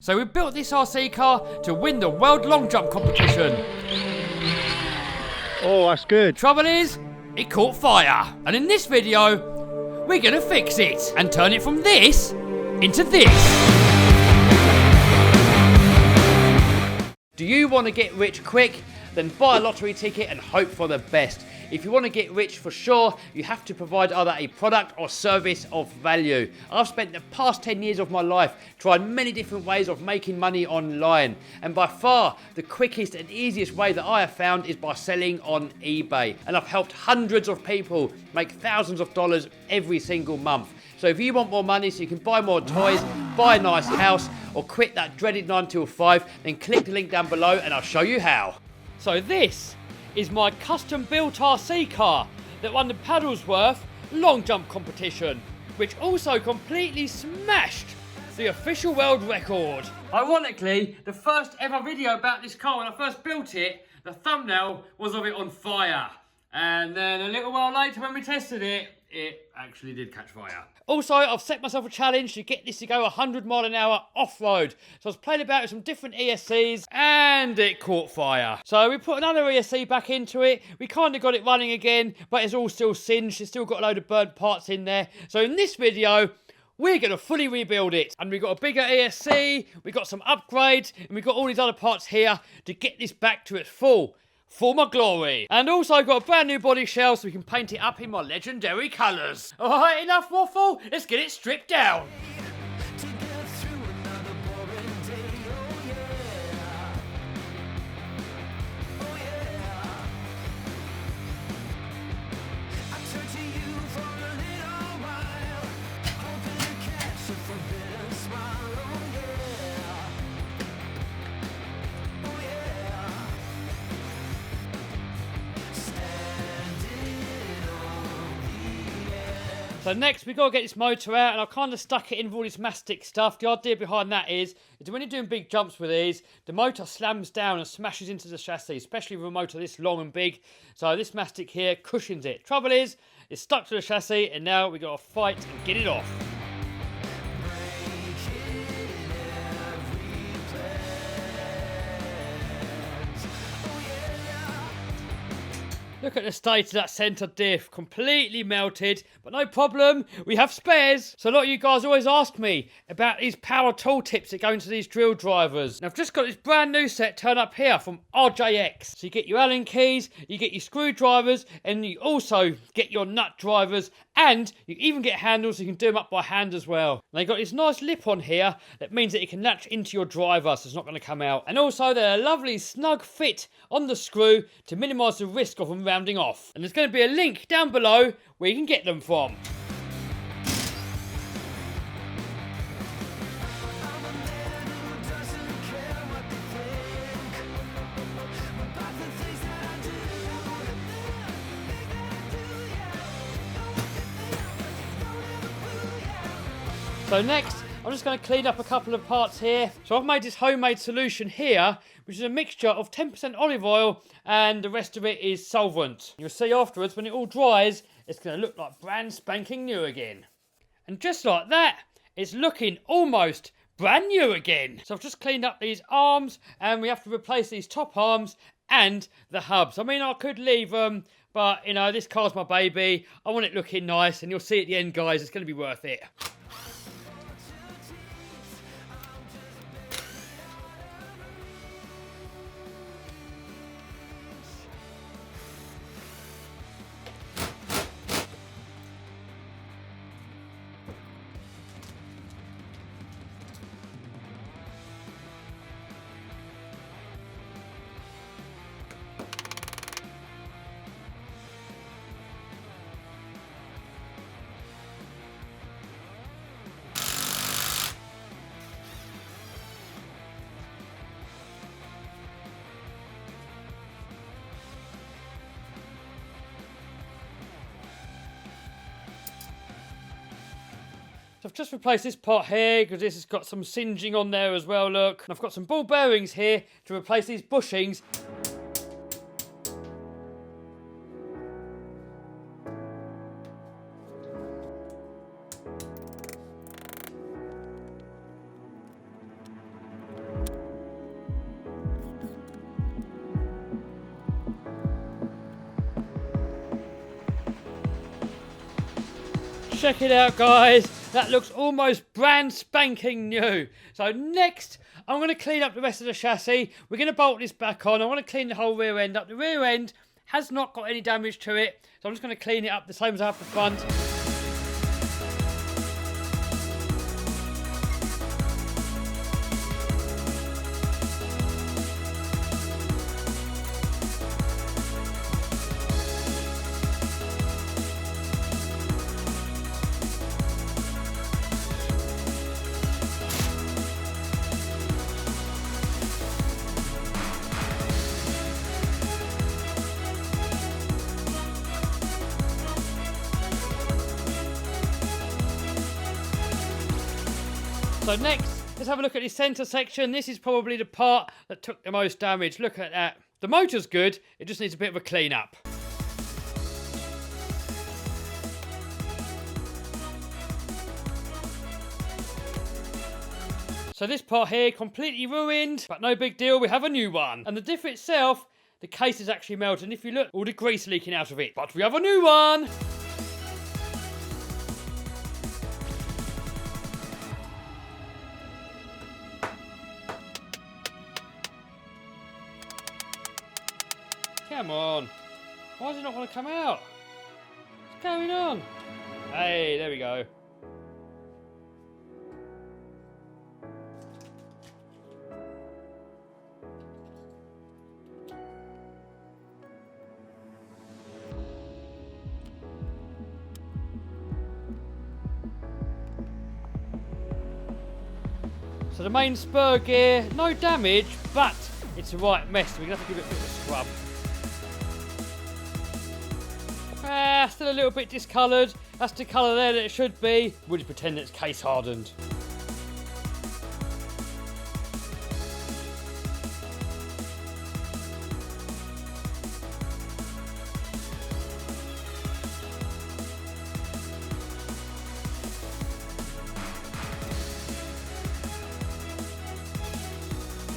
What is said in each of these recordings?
So we built this RC car to win the world long jump competition. Oh, that's good. Trouble is, it caught fire. And in this video, we're gonna fix it and turn it from this into this. Do you want to get rich quick? Then buy a lottery ticket and hope for the best. If you want to get rich for sure, you have to provide either a product or service of value. I've spent the past 10 years of my life trying many different ways of making money online. And by far, the quickest and easiest way that I have found is by selling on eBay. And I've helped hundreds of people make thousands of dollars every single month. So if you want more money so you can buy more toys, buy a nice house, or quit that dreaded 9 till 5, then click the link down below and I'll show you how. So this is my custom built RC car that won the Paddlesworth long jump competition, which also completely smashed the official world record. Ironically, the first ever video about this car, when I first built it, the thumbnail was of it on fire. And then a little while later when we tested it, it actually did catch fire. Also, I've set myself a challenge to get this to go 100 mile an hour off-road. So I was playing about with some different ESCs and it caught fire. So we put another ESC back into it. We kind of got it running again, but it's all still singed. It's still got a load of burnt parts in there. So in this video, we're going to fully rebuild it. And we've got a bigger ESC, we've got some upgrades, and we've got all these other parts here to get this back to its full former glory. And also I've got a brand new body shell so we can paint it up in my legendary colours. Alright, enough waffle, let's get it stripped down. So next we got to get this motor out, and I've kind of stuck it in with all this mastic stuff. The idea behind that is when you're doing big jumps with these, the motor slams down and smashes into the chassis, especially with a motor this long and big. So this mastic here cushions it. Trouble is, it's stuck to the chassis, and now we got to fight and get it off. Look at the state of that centre diff, completely melted, but no problem, we have spares. So a lot of you guys always ask me about these power tool tips that go into these drill drivers. And I've just got this brand new set turned up here from RJX. So you get your Allen keys, you get your screwdrivers, and you also get your nut drivers, and you even get handles so you can do them up by hand as well. And they got this nice lip on here that means that it can latch into your driver so it's not going to come out. And also they're a lovely snug fit on the screw to minimise the risk of them rounding off. And there's going to be a link down below where you can get them from. So next, I'm just going to clean up a couple of parts here. So I've made this homemade solution here, which is a mixture of 10% olive oil and the rest of it is solvent. You'll see afterwards, when it all dries, it's going to look like brand spanking new again. And just like that, it's looking almost brand new again. So I've just cleaned up these arms, and we have to replace these top arms and the hubs. I mean, I could leave them, but you know, this car's my baby. I want it looking nice, and you'll see at the end, guys, it's going to be worth it. So I've just replaced this part here because this has got some singeing on there as well, look. And I've got some ball bearings here to replace these bushings. Check it out, guys. That looks almost brand spanking new. So next, I'm going to clean up the rest of the chassis. We're going to bolt this back on. I want to clean the whole rear end up. The rear end has not got any damage to it, so I'm just going to clean it up the same as I have the front. So next, let's have a look at the centre section. This is probably the part that took the most damage. Look at that. The motor's good, it just needs a bit of a clean up. So this part here, completely ruined, but no big deal, we have a new one. And the diff itself, the case is actually melted. And if you look, all the grease leaking out of it. But we have a new one. Come on. Why does it not want to come out? What's going on? Hey, there we go. So the main spur gear, no damage, but it's the right mess. So we're going to have to give it a bit of a scrub. Still a little bit discoloured. That's the colour there that it should be. We'll just pretend that it's case hardened.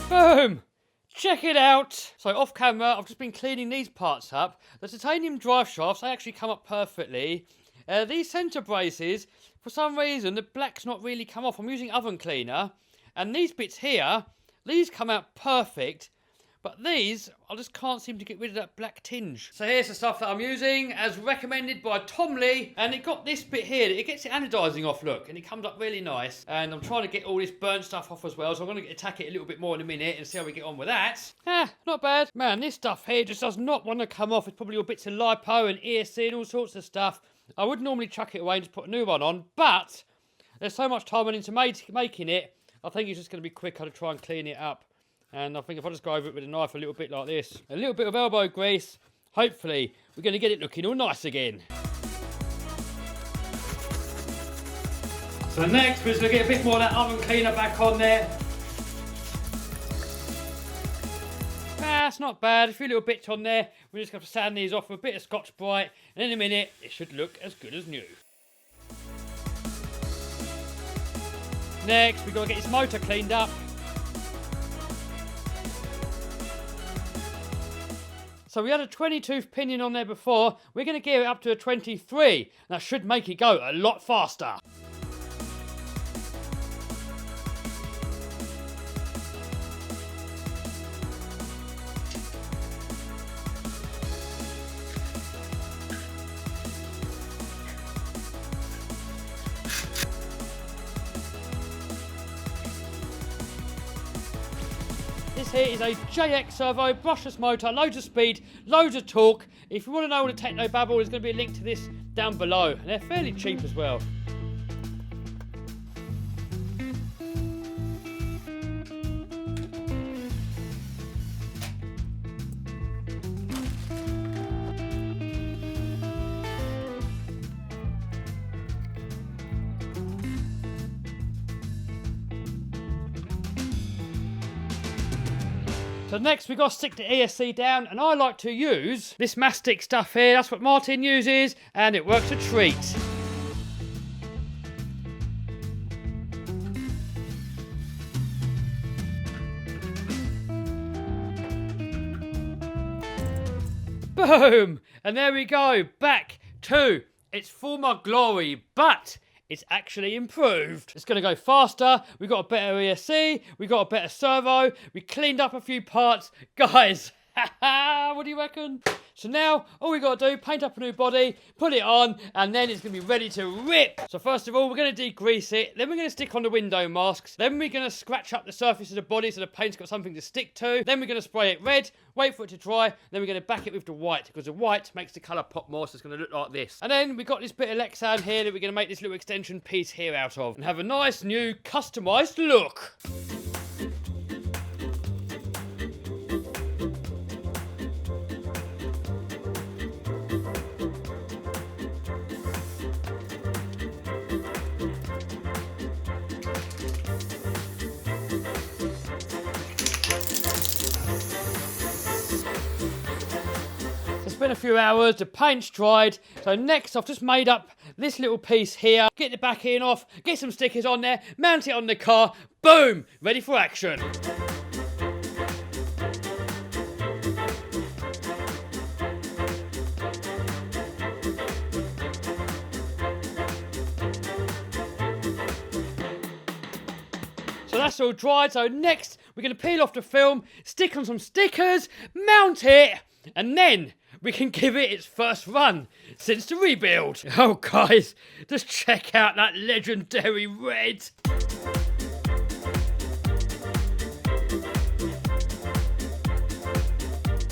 Boom! Check it out! So off camera, I've just been cleaning these parts up. The titanium drive shafts, they actually come up perfectly. These centre braces, for some reason, the black's not really come off. I'm using oven cleaner. And these bits here, these come out perfect. But these, I just can't seem to get rid of that black tinge. So here's the stuff that I'm using, as recommended by Tom Lee. And it got this bit here, it gets the anodising off, look. And it comes up really nice. And I'm trying to get all this burnt stuff off as well. So I'm going to attack it a little bit more in a minute and see how we get on with that. Not bad. Man, this stuff here just does not want to come off. It's probably all bits of lipo and ESC and all sorts of stuff. I would normally chuck it away and just put a new one on. But there's so much time into making it. I think it's just going to be quicker to try and clean it up. And I think if I just go over it with a knife a little bit like this, a little bit of elbow grease, hopefully we're going to get it looking all nice again. So next we're just going to get a bit more of that oven cleaner back on there. That's not bad, a few little bits on there. We're just going to sand these off with a bit of Scotch Brite, and in a minute it should look as good as new. Next we've got to get this motor cleaned up. So we had a 20-tooth pinion on there before. We're going to gear it up to a 23. And that should make it go a lot faster. This here is a JX servo, brushless motor, loads of speed, loads of torque. If you want to know all the techno babble, there's going to be a link to this down below. And they're fairly cheap as well. So next we've got to stick the ESC down, and I like to use this mastic stuff here. That's what Martin uses, and it works a treat. Boom! And there we go, back to It's for my glory, but it's actually improved. It's gonna go faster. We've got a better ESC. We've got a better servo. We cleaned up a few parts. Guys, what do you reckon? So now, all we gotta do, paint up a new body, put it on, and then it's gonna be ready to rip. So first of all, we're gonna degrease it, then we're gonna stick on the window masks, then we're gonna scratch up the surface of the body so the paint's got something to stick to, then we're gonna spray it red, wait for it to dry, then we're gonna back it with the white, because the white makes the colour pop more, so it's gonna look like this. And then we got this bit of Lexan here that we're gonna make this little extension piece here out of, and have a nice new customised look. It's been a few hours, the paint's dried, so next I've just made up this little piece here, get the backing off, get some stickers on there, mount it on the car, boom, ready for action. So that's all dried, so next we're going to peel off the film, stick on some stickers, mount it, and then we can give it its first run since the rebuild. Oh guys, just check out that legendary red.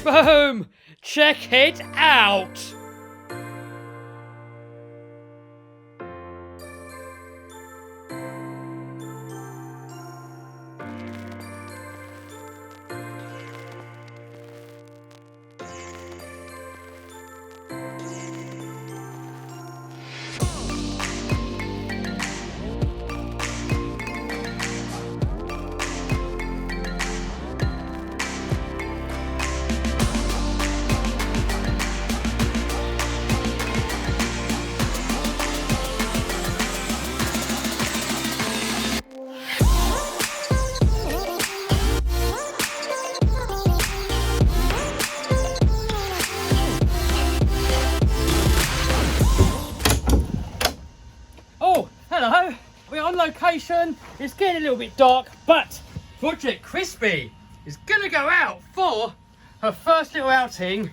Boom! Check it out! Hello, we're on location. It's getting a little bit dark, but Project Crispy is gonna go out for her first little outing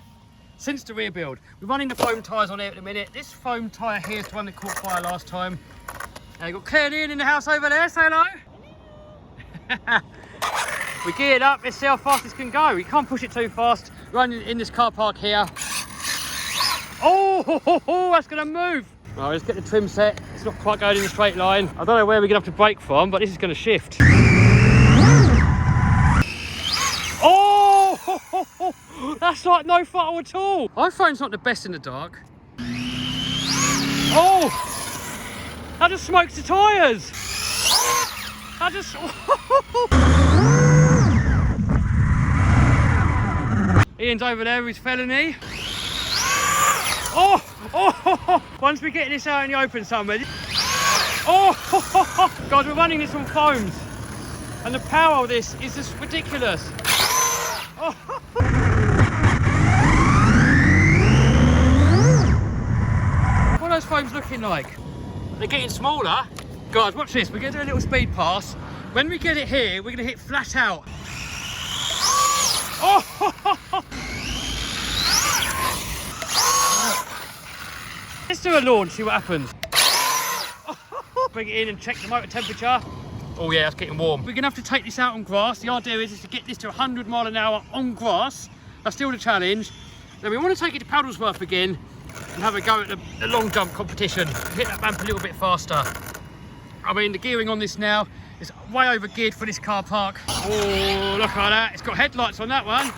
since the rebuild. We're running the foam tyres on here at the minute. This foam tyre here is the one that caught fire last time. We've got Claire in the house over there, say hello. We geared up, let's see how fast this can go. We can't push it too fast. Running in this car park here. Oh, that's gonna move. Right, let's get the trim set. It's not quite going in a straight line. I don't know where we're gonna have to brake from, but this is gonna shift. Oh, that's like no throttle at all. iPhone's not the best in the dark. Oh, that just smokes the tyres. That just... Ian's over there with his felony. Oh, once we get this out in the open somewhere. Oh, guys, we're running this on foams. And the power of this is just ridiculous. Oh. What are those foams looking like? They're getting smaller. Guys, watch this. We're going to do a little speed pass. When we get it here, we're going to hit flat out. Oh. Let's do a launch, see what happens. Bring it in and check the motor temperature. Oh yeah, it's getting warm. We're gonna have to take this out on grass. The idea is to get this to 100 miles an hour on grass. That's still the challenge. Then we want to take it to Paddlesworth again and have a go at the long jump competition. Hit that ramp a little bit faster. I mean, the gearing on this now is way over geared for this car park. Oh, look at that. It's got headlights on that one.